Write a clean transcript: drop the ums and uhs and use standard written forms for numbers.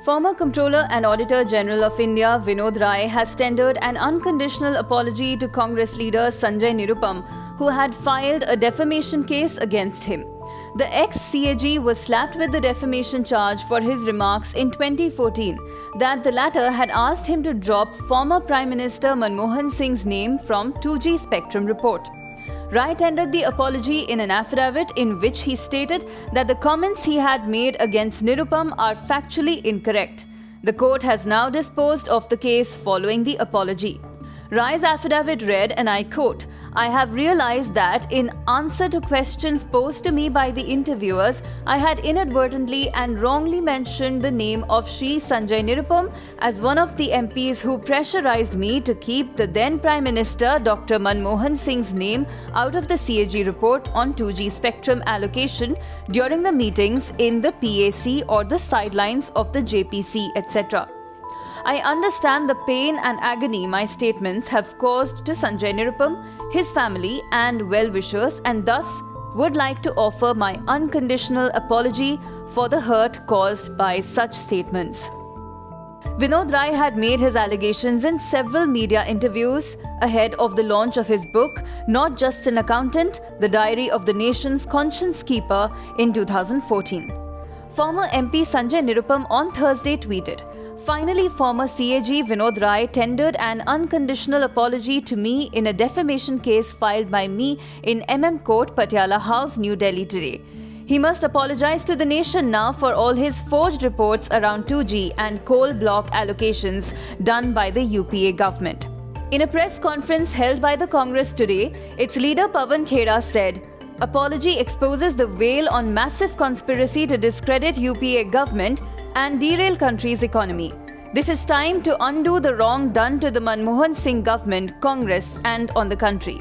Former Comptroller and Auditor General of India Vinod Rai has tendered an unconditional apology to Congress leader Sanjay Nirupam, who had filed a defamation case against him. The ex-CAG was slapped with the defamation charge for his remarks in 2014 that the latter had asked him to drop former Prime Minister Manmohan Singh's name from 2G Spectrum report. Rai tendered the apology in an affidavit in which he stated that the comments he had made against Nirupam are factually incorrect. The court has now disposed of the case following the apology. Rai's affidavit read, and I quote, "I have realized that in answer to questions posed to me by the interviewers, I had inadvertently and wrongly mentioned the name of Shri Sanjay Nirupam as one of the MPs who pressurized me to keep the then Prime Minister Dr. Manmohan Singh's name out of the CAG report on 2G spectrum allocation during the meetings in the PAC or the sidelines of the JPC, etc. I understand the pain and agony my statements have caused to Sanjay Nirupam, his family and well-wishers, and thus would like to offer my unconditional apology for the hurt caused by such statements." Vinod Rai had made his allegations in several media interviews ahead of the launch of his book, Not Just an Accountant, The Diary of the Nation's Conscience Keeper, in 2014. Former MP Sanjay Nirupam on Thursday tweeted, "Finally, former CAG Vinod Rai tendered an unconditional apology to me in a defamation case filed by me in MM Court, Patiala House, New Delhi today. He must apologize to the nation now for all his forged reports around 2G and coal block allocations done by the UPA government." In a press conference held by the Congress today, its leader Pawan Khera said, "Apology exposes the veil on massive conspiracy to discredit UPA government and derail country's economy. This is time to undo the wrong done to the Manmohan Singh government, Congress and on the country."